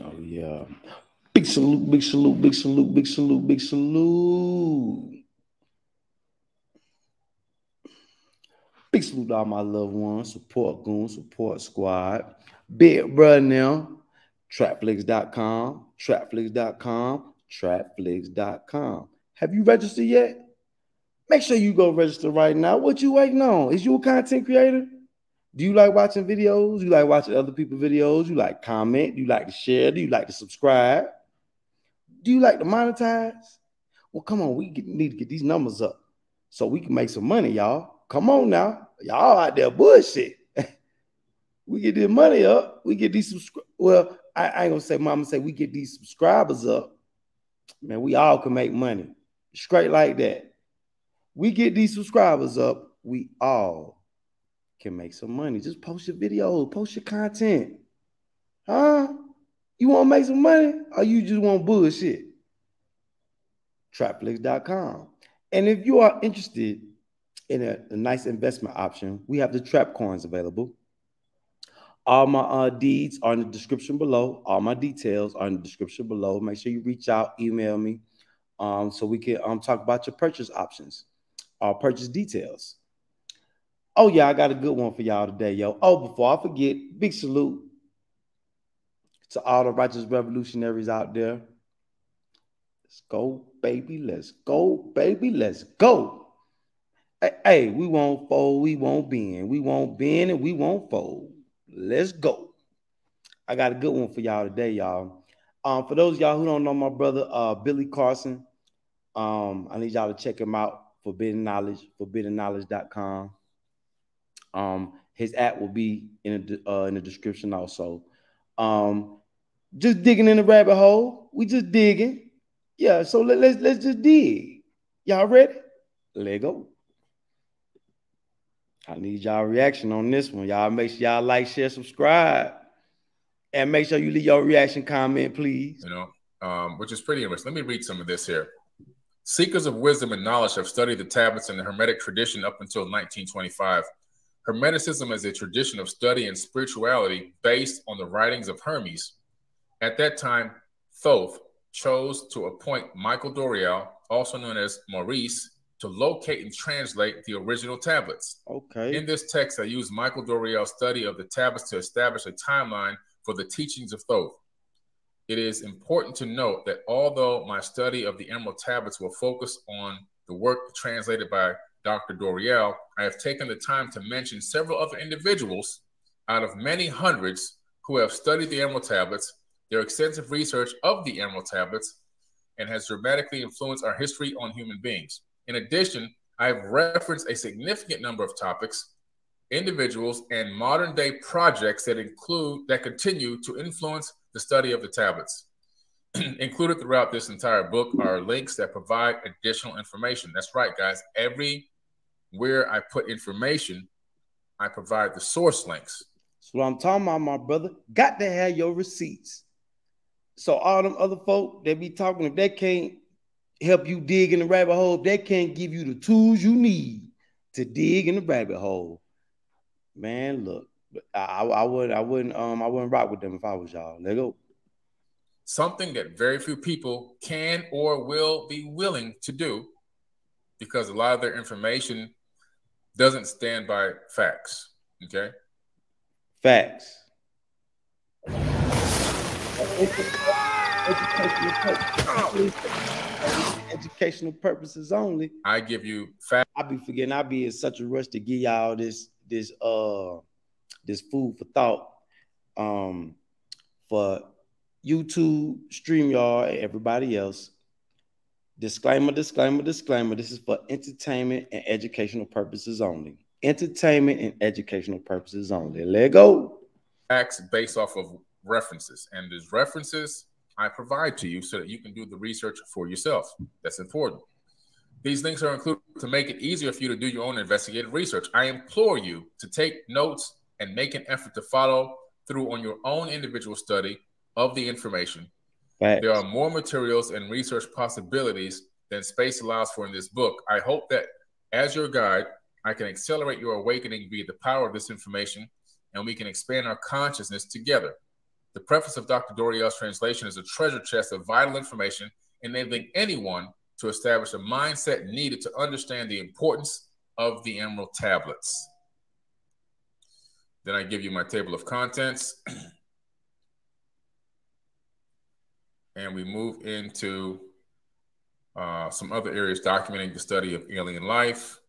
Oh yeah. Big salute, big salute, big salute, big salute, big salute. Big salute to all my loved ones, support goon, support squad. Big brother now. Trapflix.com, trapflix.com, trapflix.com. Have you registered yet? Make sure you go register right now. What you waiting on? Is you a content creator? Do you like watching videos? You like watching other people's videos? You like comment? Do you like to share? Do you like to subscribe? Do you like to monetize? Well, come on, need to get these numbers up so we can make some money, y'all. Come on now. Y'all out there bullshit. We get this money up. We get these well, I ain't gonna say mama say we get these subscribers up. Man, we all can make money. Straight like that. We get these subscribers up, we all can make some money. Just post your videos, post your content. Huh? You want to make some money or you just want bullshit? Trapflix.com. And if you are interested in a nice investment option, we have the trap coins available. All my deeds are in the description below. All my details are in the description below. Make sure you reach out, email me, so we can talk about your purchase options, purchase details. Oh yeah, I got a good one for y'all today, yo. Oh, before I forget, big salute to all the righteous revolutionaries out there. Let's go, baby. Let's go, baby. Let's go. Hey, we won't fold, we won't bend. We won't bend and we won't fold. Let's go. I got a good one for y'all today, y'all. For those of y'all who don't know my brother, Billy Carson, I need y'all to check him out. Forbidden Knowledge, forbiddenknowledge.com. His app will be in the description also. Just digging in the rabbit hole. We just digging. Yeah, so let's just dig. Y'all ready? Let go. I need y'all reaction on this one. Y'all make sure y'all like, share, subscribe. And make sure you leave your reaction comment, please. You know, which is pretty interesting. Let me read some of this here. Seekers of wisdom and knowledge have studied the tablets in the Hermetic tradition up until 1925. Hermeticism is a tradition of study and spirituality based on the writings of Hermes. At that time, Thoth chose to appoint Michael Doriel, also known as Maurice, to locate and translate the original tablets. Okay. In this text, I use Michael Doriel's study of the tablets to establish a timeline for the teachings of Thoth. It is important to note that although my study of the Emerald Tablets will focus on the work translated by Dr. Doriel, I have taken the time to mention several other individuals out of many hundreds who have studied the Emerald Tablets, their extensive research of the Emerald Tablets, and has dramatically influenced our history on human beings. In addition, I have referenced a significant number of topics, individuals, and modern-day projects that continue to influence the study of the tablets. Included throughout this entire book are links that provide additional information. That's right, guys. Everywhere I put information, I provide the source links. That's what I'm talking about, my brother. Got to have your receipts. So all them other folk that be talking, if they can't help you dig in the rabbit hole, they can't give you the tools you need to dig in the rabbit hole. Man, look, I wouldn't rock with them if I was y'all. Let go. Something that very few people can or will be willing to do, because a lot of their information doesn't stand by facts. Okay? Facts. Educational purposes only. I give you facts. I be forgetting. I be in such a rush to give y'all this food for thought. For YouTube, StreamYard, and everybody else. Disclaimer. This is for entertainment and educational purposes only. Entertainment and educational purposes only. Let go. Facts based off of references. And these references I provide to you so that you can do the research for yourself. That's important. These links are included to make it easier for you to do your own investigative research. I implore you to take notes and make an effort to follow through on your own individual study of the information. Facts. There are more materials and research possibilities than space allows for in this book. I hope that as your guide, I can accelerate your awakening via the power of this information, and we can expand our consciousness together. The preface of Dr. Doriel's translation is a treasure chest of vital information enabling anyone to establish a mindset needed to understand the importance of the Emerald Tablets. Then I give you my table of contents. And we move into some other areas documenting the study of alien life.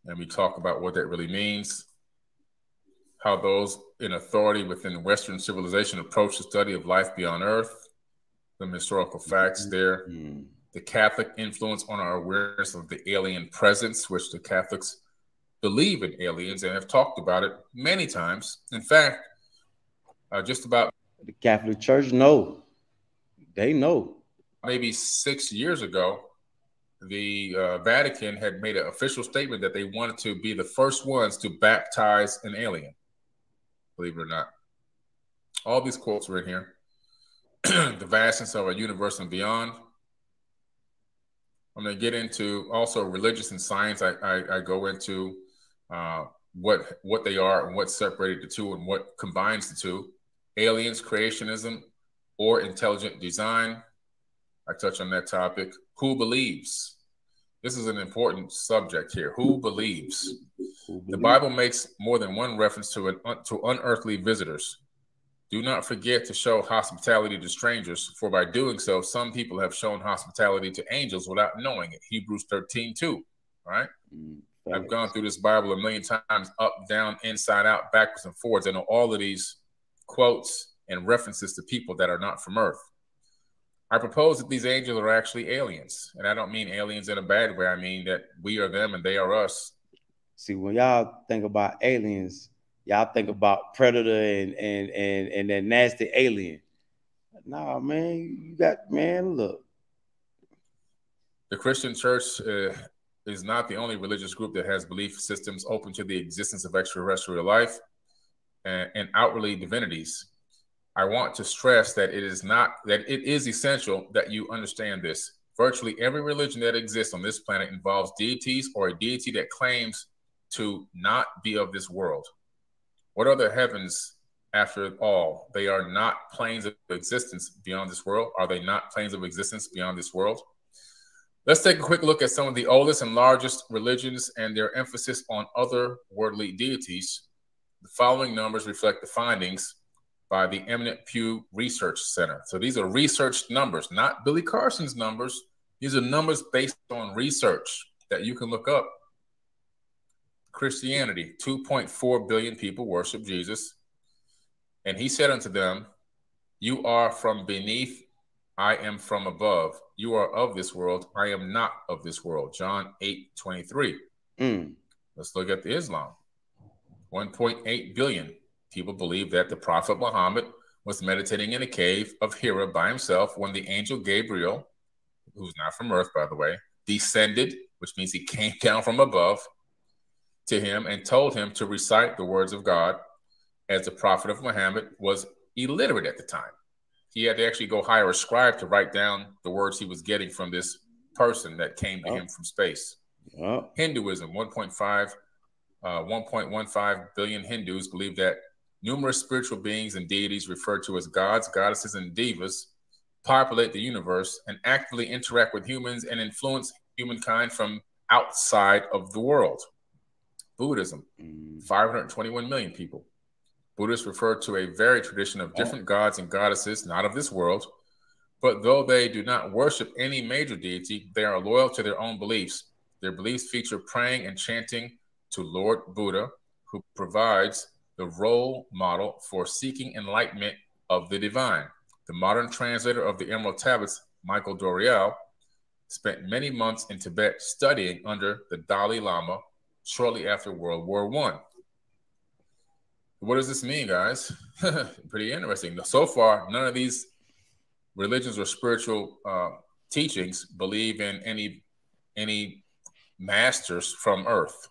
And we talk about what that really means, how those in authority within Western civilization approach the study of life beyond Earth, some historical facts there, the Catholic influence on our awareness of the alien presence, which the Catholics believe in aliens and have talked about it many times. In fact, just about the Catholic Church, no, they know. Maybe 6 years ago, the Vatican had made an official statement that they wanted to be the first ones to baptize an alien, believe it or not. All these quotes are in here. The vastness of our universe and beyond. I'm going to get into also religious and science. I go into what they are and what separated the two and what combines the two. Aliens, creationism, or intelligent design. I touch on that topic. Who believes? This is an important subject here. Who believes? The Bible makes more than one reference to unearthly visitors. Do not forget to show hospitality to strangers, for by doing so, some people have shown hospitality to angels without knowing it. Hebrews 13:2, right? I've gone through this Bible a million times, up, down, inside out, backwards and forwards. I know all of these quotes and references to people that are not from Earth. I propose that these angels are actually aliens. And I don't mean aliens in a bad way. I mean that we are them and they are us. See, when y'all think about aliens, y'all think about Predator and that nasty alien. Nah, man, you got, man, look. The Christian church is not the only religious group that has belief systems open to the existence of extraterrestrial life and outwardly divinities. I want to stress that it is essential that you understand this. Virtually every religion that exists on this planet involves deities or a deity that claims to not be of this world. What are the heavens after all? They are not planes of existence beyond this world. Are they not planes of existence beyond this world? Let's take a quick look at some of the oldest and largest religions and their emphasis on otherworldly deities. The following numbers reflect the findings by the eminent Pew Research Center. So these are research numbers, not Billy Carson's numbers. These are numbers based on research that you can look up. Christianity, 2.4 billion people worship Jesus. And he said unto them, you are from beneath, I am from above. You are of this world, I am not of this world. John 8:23. Let's look at the Islam. 1.8 billion people believe that the Prophet Muhammad was meditating in a cave of Hira by himself when the angel Gabriel, who's not from Earth, by the way, descended, which means he came down from above to him and told him to recite the words of God, as the Prophet of Muhammad was illiterate at the time. He had to actually go hire a scribe to write down the words he was getting from this person that came to him from space. Hinduism, 1.15 billion Hindus believe that numerous spiritual beings and deities referred to as gods, goddesses, and devas populate the universe and actively interact with humans and influence humankind from outside of the world. Buddhism, 521 million people. Buddhists refer to a varied tradition of different gods and goddesses, not of this world, but though they do not worship any major deity, they are loyal to their own beliefs. Their beliefs feature praying and chanting to Lord Buddha, who provides the role model for seeking enlightenment of the divine. The modern translator of the Emerald Tablets, Michael Doriel, spent many months in Tibet studying under the Dalai Lama shortly after World War I. What does this mean, guys? Pretty interesting. So far, none of these religions or spiritual teachings believe in any masters from Earth.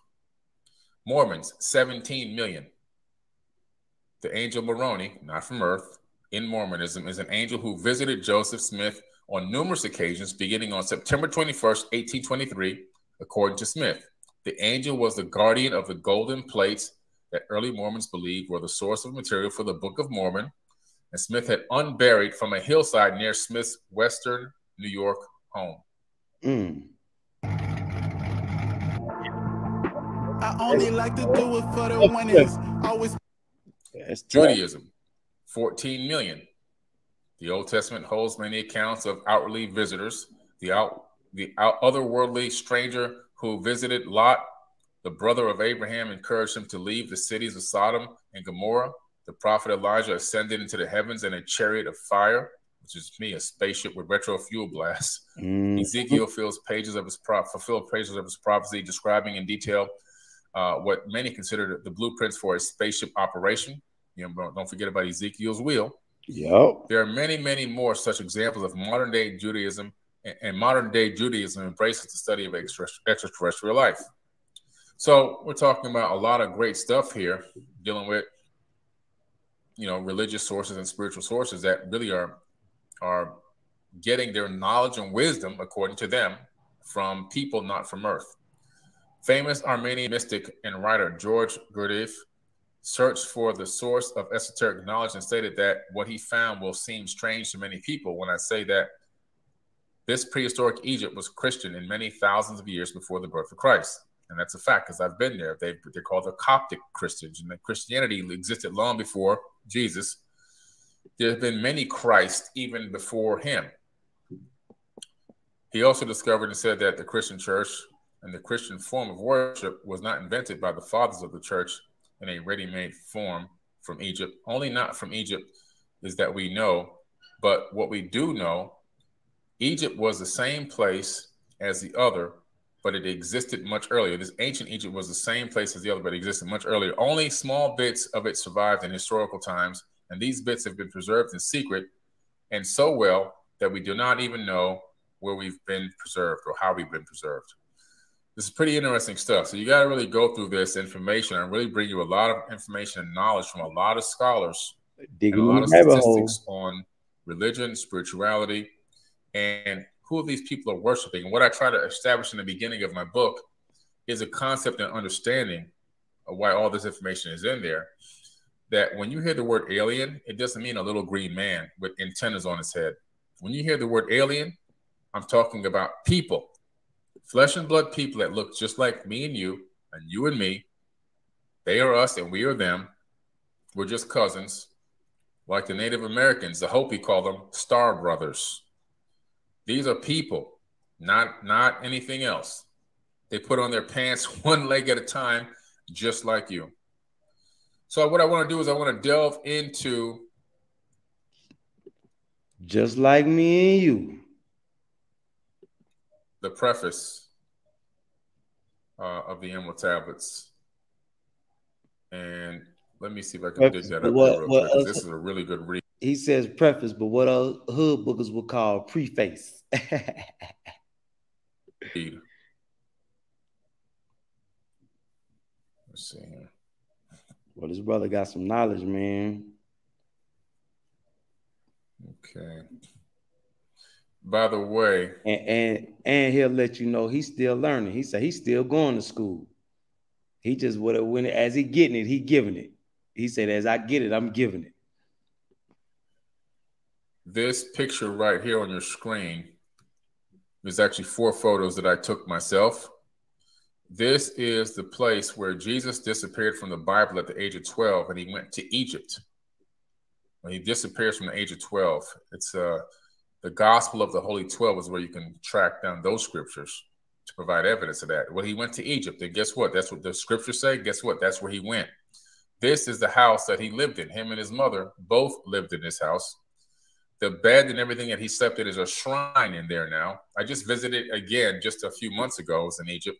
Mormons, 17 million. The angel Moroni, not from Earth, in Mormonism, is an angel who visited Joseph Smith on numerous occasions, beginning on September 21st, 1823, according to Smith. The angel was the guardian of the golden plates that early Mormons believed were the source of material for the Book of Mormon, and Smith had unburied from a hillside near Smith's western New York home. I only like to do it for the winners. Always. Judaism, 14 million. The Old Testament holds many accounts of outwardly visitors. The otherworldly stranger who visited Lot, the brother of Abraham, encouraged him to leave the cities of Sodom and Gomorrah. The prophet Elijah ascended into the heavens in a chariot of fire, which is a spaceship with retro fuel blasts. Ezekiel fulfilled pages of his prophecy, describing in detail what many consider the blueprints for a spaceship operation. Don't forget about Ezekiel's wheel. Yep. There are many, many more such examples of modern-day Judaism, and modern-day Judaism embraces the study of extraterrestrial life. So we're talking about a lot of great stuff here, dealing with, religious sources and spiritual sources that really are getting their knowledge and wisdom, according to them, from people not from Earth. Famous Armenian mystic and writer George Gurdjieff searched for the source of esoteric knowledge and stated that what he found will seem strange to many people when I say that this prehistoric Egypt was Christian in many thousands of years before the birth of Christ. And that's a fact, because I've been there. They're called the Coptic Christians, and Christianity existed long before Jesus. There have been many Christs even before him. He also discovered and said that the Christian church and the Christian form of worship was not invented by the fathers of the church in a ready-made form from Egypt. Only not from Egypt is that we know, but what we do know, Egypt was the same place as the other, but it existed much earlier. This ancient Egypt was the same place as the other, but it existed much earlier. Only small bits of it survived in historical times, and these bits have been preserved in secret, and so well that we do not even know where we've been preserved or how we've been preserved. This is pretty interesting stuff. So you got to really go through this information and really bring you a lot of information and knowledge from a lot of scholars and a lot of statistics on religion, spirituality, and who these people are worshiping. And what I try to establish in the beginning of my book is a concept and understanding of why all this information is in there. That when you hear the word alien, it doesn't mean a little green man with antennas on his head. When you hear the word alien, I'm talking about people. Flesh and blood people that look just like me and you and me. They are us and we are them. We're just cousins. Like the Native Americans, the Hopi call them star brothers. These are people, not anything else. They put on their pants one leg at a time, just like you. So what I want to do is I want to delve into... Just like me and you. The preface of the Emerald Tablets. And let me see if I can dig that up real quick, because this is a really good read. He says preface, but what hood bookers would call preface. Let's see here. Well, this brother got some knowledge, man. Okay. By the way, and he'll let you know he's still learning. He said he's still going to school. He just when as he getting it, he giving it. He said, as I get it, I'm giving it. This picture right here on your screen is actually 4 photos that I took myself. This is the place where Jesus disappeared from the Bible at the age of 12, and he went to Egypt. When he disappears from the age of 12, it's the Gospel of the Holy 12 is where you can track down those scriptures to provide evidence of that. Well, he went to Egypt, and guess what? That's what the scriptures say. Guess what? That's where he went. This is the house that he lived in. Him and his mother both lived in this house. The bed and everything that he slept in is a shrine in there now. I just visited again just a few months ago. I was in Egypt.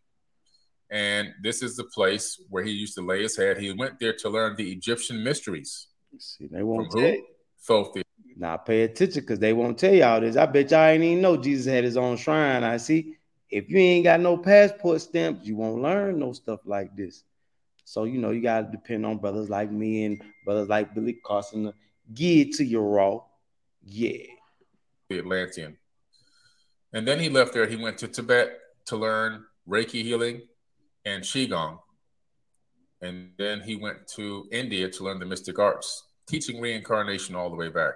And this is the place where he used to lay his head. He went there to learn the Egyptian mysteries. See, they won't tell you. Thoth. Now pay attention, because they won't tell y'all this. I bet y'all ain't even know Jesus had his own shrine. I see. If you ain't got no passport stamps, you won't learn no stuff like this. So, you got to depend on brothers like me and brothers like Billy Carson to give it to you raw. Yeah. The Atlantean. And then he left there. He went to Tibet to learn Reiki healing and Qigong. And then he went to India to learn the mystic arts, teaching reincarnation all the way back.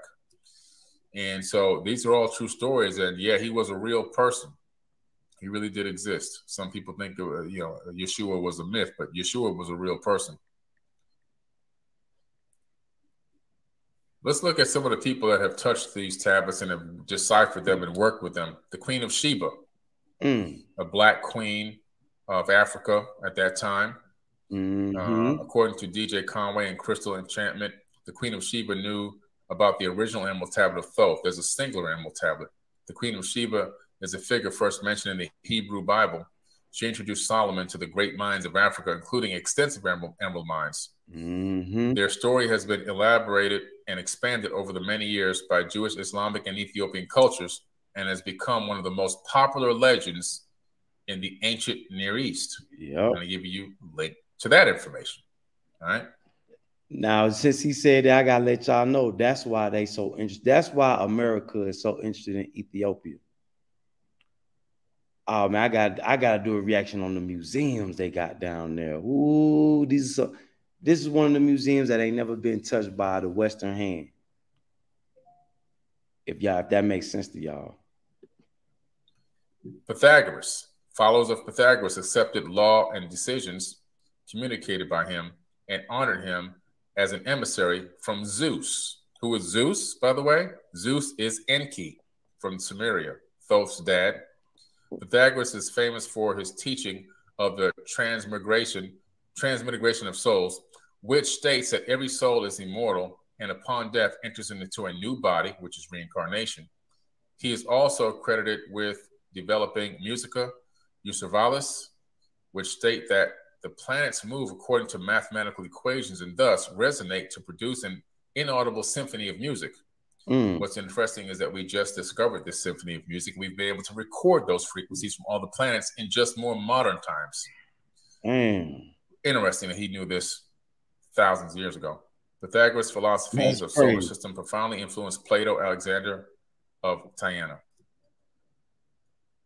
And so these are all true stories. And yeah, he was a real person. He really did exist. Some people think, Yeshua was a myth, but Yeshua was a real person. Let's look at some of the people that have touched these tablets and have deciphered them and worked with them. The Queen of Sheba, a black queen of Africa at that time. According to DJ Conway and Crystal Enchantment, the Queen of Sheba knew about the original Emerald Tablet of Thoth. There's a singular Emerald Tablet. The Queen of Sheba is a figure first mentioned in the Hebrew Bible. She introduced Solomon to the great mines of Africa, including extensive emerald mines. Their story has been elaborated and expanded over the many years by Jewish, Islamic, and Ethiopian cultures, and has become one of the most popular legends in the ancient Near East. I'm going to give you a link to that information. All right. Now, since he said that, I gotta let y'all know that's why they so interested. That's why America is so interested in Ethiopia. Oh man, I gotta do a reaction on the museums they got down there. Ooh, this is one of the museums that ain't never been touched by the Western hand. If that makes sense to y'all. Pythagoras. Followers of Pythagoras accepted law and decisions communicated by him and honored him as an emissary from Zeus. Who is Zeus, by the way? Zeus is Enki from Sumeria, Thoth's dad. Pythagoras is famous for his teaching of the transmigration of souls, which states that every soul is immortal and upon death enters into a new body, which is reincarnation. He is also credited with developing Musica Universalis, which state that the planets move according to mathematical equations and thus resonate to produce an inaudible symphony of music. What's interesting is that we just discovered this symphony of music. We've been able to record those frequencies from all the planets in just more modern times. Interesting that he knew this thousands of years ago. Pythagoras' philosophies of solar system profoundly influenced Plato, Alexander of Tyana.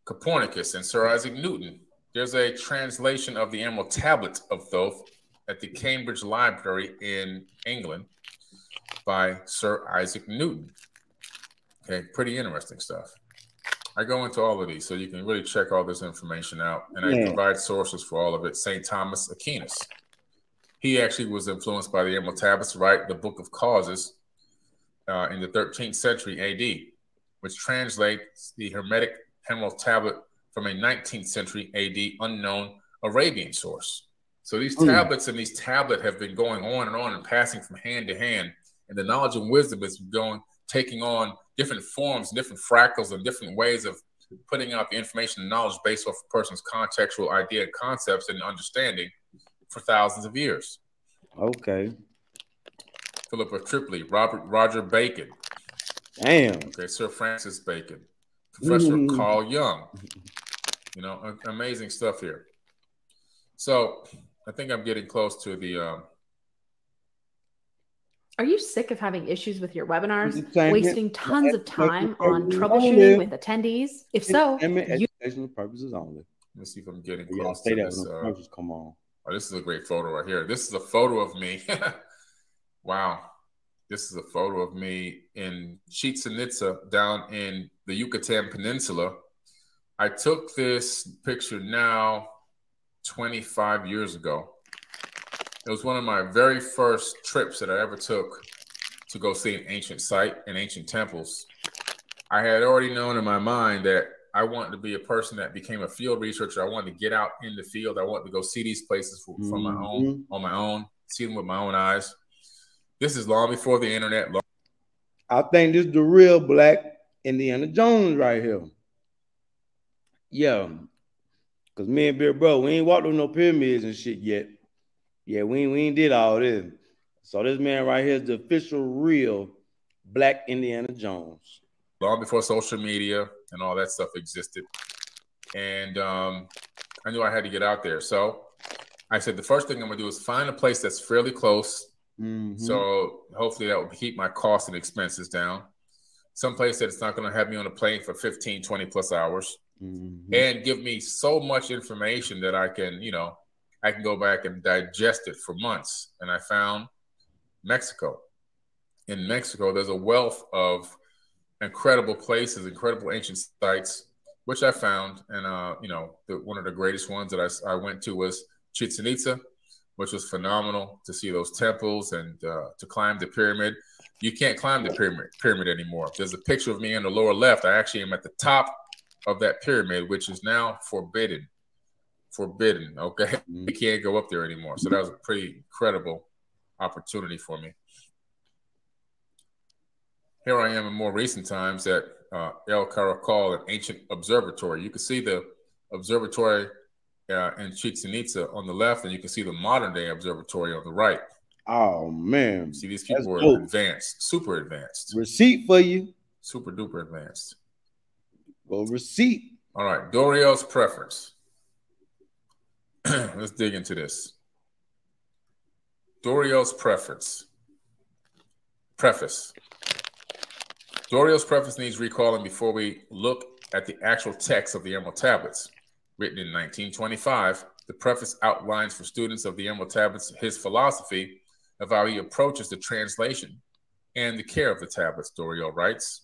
Copernicus and Sir Isaac Newton. There's a translation of the Emerald Tablet of Thoth at the Cambridge Library in England by Sir Isaac Newton. Okay, pretty interesting stuff. I go into all of these so you can really check all this information out, and I provide sources for all of it. St. Thomas Aquinas. He actually was influenced by the Emerald Tablets to write the Book of Causes in the 13th century AD, which translates the Hermetic Emerald Tablet from a 19th century AD unknown Arabian source. So these tablets and these tablets have been going on and passing from hand to hand. And the knowledge and wisdom is taking on different forms, different fractals, and different ways of putting out the information and knowledge based off a person's contextual idea, concepts, and understanding for thousands of years. Okay. Philip of Tripoli, Roger Bacon. Damn. Okay, Sir Francis Bacon. Professor Carl Jung. You know, amazing stuff here. So I think I'm getting close to the... Are you sick of having issues with your webinars, wasting tons of time on troubleshooting with attendees? If so, educational purposes only. Let's see if I'm getting close to this. Come on. Oh, this is a great photo right here. This is a photo of me. Wow. This is a photo of me in Chichen Itza down in the Yucatan Peninsula. I took this picture now 25 years ago. It was one of my very first trips that I ever took to go see an ancient site and ancient temples. I had already known in my mind that I wanted to be a person that became a field researcher. I wanted to get out in the field. I wanted to go see these places from my own, on my own, see them with my own eyes. This is long before the internet. I think this is the real Black Indiana Jones right here. Yeah. Because me and Bill Bro, we ain't walked on no pyramids and shit yet. Yeah, we ain't did all this. So this man right here is the official real Black Indiana Jones. Long before social media and all that stuff existed. And I knew I had to get out there. So I said, the first thing I'm going to do is find a place that's fairly close. So hopefully that will keep my costs and expenses down. Some place that it's not going to have me on a plane for 15, 20 plus hours. And give me so much information that I can, you know, I can go back and digest it for months. And I found Mexico. In Mexico, there's a wealth of incredible places, incredible ancient sites, which I found. And, one of the greatest ones that I went to was Chichen Itza, which was phenomenal to see those temples and to climb the pyramid. You can't climb the pyramid anymore. There's a picture of me in the lower left. I actually am at the top of that pyramid, which is now forbidden. Okay. You can't go up there anymore. So that was a pretty incredible opportunity for me. Here I am in more recent times at El Caracol, an ancient observatory. You can see the observatory in Chichen Itza on the left, and you can see the modern day observatory on the right. Oh, man. See, these people are advanced, super advanced. Receipt for you. Super duper advanced. Well, receipt. All right, Doriel's preference. Let's dig into this. Doriel's preference. Preface. Doriel's preface needs recalling before we look at the actual text of the Emerald Tablets. Written in 1925, the preface outlines for students of the Emerald Tablets his philosophy of how he approaches the translation and the care of the tablets, Doriel writes.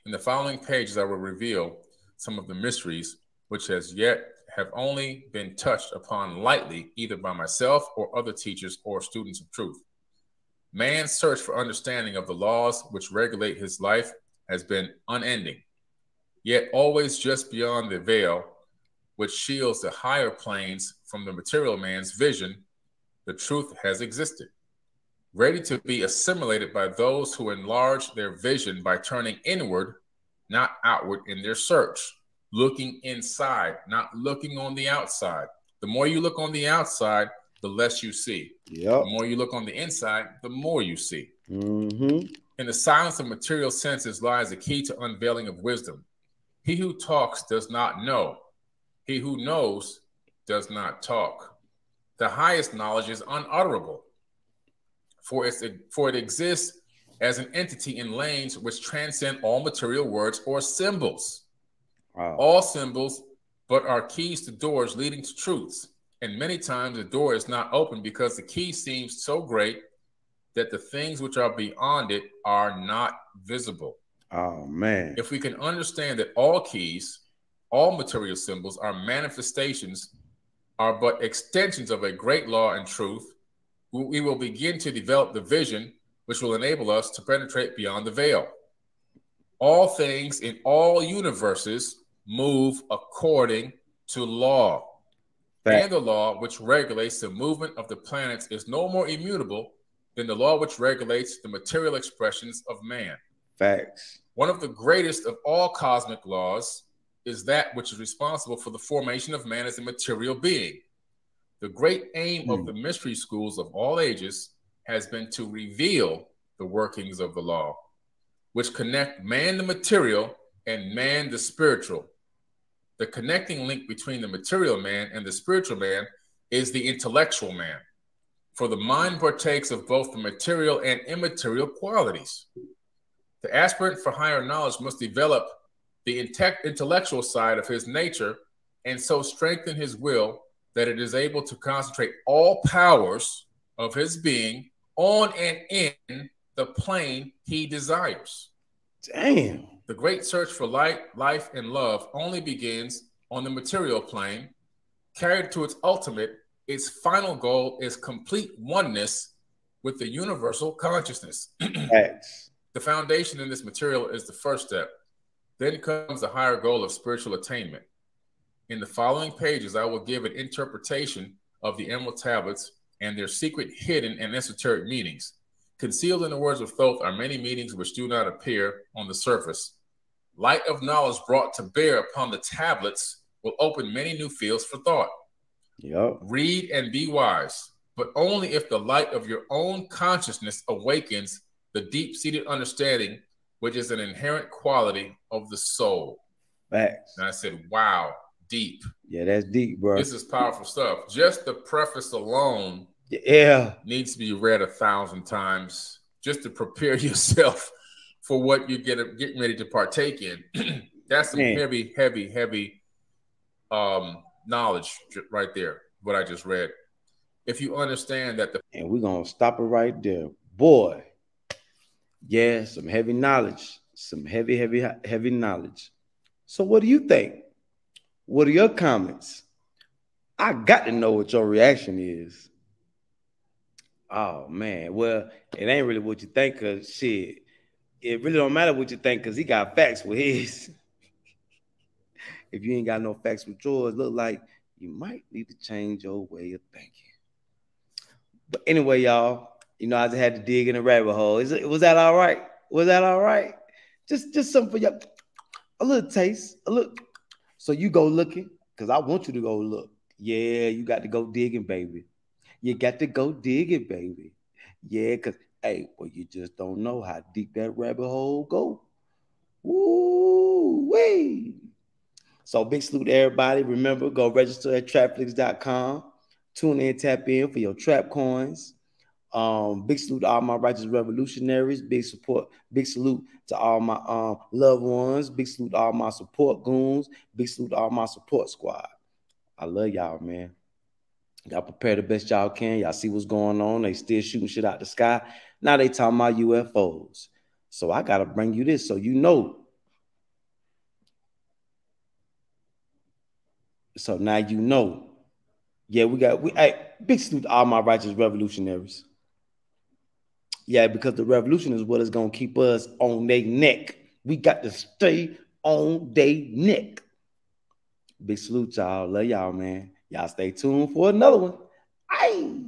In the following pages, I will reveal some of the mysteries which have only been touched upon lightly, either by myself or other teachers or students of truth. Man's search for understanding of the laws which regulate his life has been unending, yet always just beyond the veil which shields the higher planes from the material man's vision, the truth has existed, ready to be assimilated by those who enlarge their vision by turning inward, not outward in their search, looking inside, not looking on the outside. The more you look on the outside, the less you see. Yep. The more you look on the inside, the more you see. In the silence of material senses lies the key to unveiling of wisdom. He who talks does not know. He who knows does not talk. The highest knowledge is unutterable, for it exists as an entity in lanes which transcend all material words or symbols. Wow. All symbols, but are keys to doors leading to truths. And many times the door is not open because the key seems so great that the things which are beyond it are not visible. Oh, man. If we can understand that all keys, all material symbols are manifestations, are but extensions of a great law and truth, we will begin to develop the vision which will enable us to penetrate beyond the veil. All things in all universes move according to law. And the law which regulates the movement of the planets is no more immutable than the law which regulates the material expressions of man. Facts. One of the greatest of all cosmic laws is that which is responsible for the formation of man as a material being. The great aim of the mystery schools of all ages has been to reveal the workings of the law, which connect man the material and man the spiritual. The connecting link between the material man and the spiritual man is the intellectual man, for the mind partakes of both the material and immaterial qualities. The aspirant for higher knowledge must develop the intellectual side of his nature and so strengthen his will that it is able to concentrate all powers of his being on and in the plane he desires. Damn. The great search for light, life, and love only begins on the material plane. Carried to its ultimate, its final goal is complete oneness with the universal consciousness. The foundation in this material is the first step. Then comes the higher goal of spiritual attainment. In the following pages, I will give an interpretation of the Emerald Tablets and their secret, hidden, and esoteric meanings. Concealed in the words of Thoth are many meanings which do not appear on the surface. Light of knowledge brought to bear upon the tablets will open many new fields for thought. Yep. Read and be wise, but only if the light of your own consciousness awakens the deep-seated understanding, which is an inherent quality of the soul. Facts. And I said, wow, deep. Yeah, that's deep, bro. This is powerful stuff. Just the preface alone needs to be read 1,000 times just to prepare yourself for what you're getting ready to partake in. That's some heavy knowledge right there. what I just read. If you understand that and we're going to stop it right there. Boy, yeah, some heavy knowledge, some heavy knowledge. So what do you think? What are your comments? I got to know what your reaction is. Oh, man. Well, it ain't really what you think, because shit, it really don't matter what you think, because he got facts with his. If you ain't got no facts with yours, look like you might need to change your way of thinking. But anyway, y'all, you know, I just had to dig in a rabbit hole. Was that all right? Was that all right? Just something for y'all. A little taste, a little. So you go looking, because I want you to go look. Yeah, you got to go digging, baby. You got to go digging, baby. Yeah, because, hey, well, you just don't know how deep that rabbit hole go. Woo-wee. So big salute to everybody. Remember, go register at trapflix.com. Tune in, tap in for your trap coins. Big salute to all my righteous revolutionaries. Big salute to all my loved ones. Big salute to all my support goons. Big salute to all my support squad. I love y'all, man. Y'all prepare the best y'all can. Y'all see what's going on. They still shooting shit out the sky. Now they talking about UFOs. So I gotta bring you this so you know. So now you know. Yeah, hey, big salute to all my righteous revolutionaries. Yeah, because the revolution is what is gonna keep us on their neck. We got to stay on their neck. Big salute, y'all. Love y'all, man. Y'all stay tuned for another one. Aye.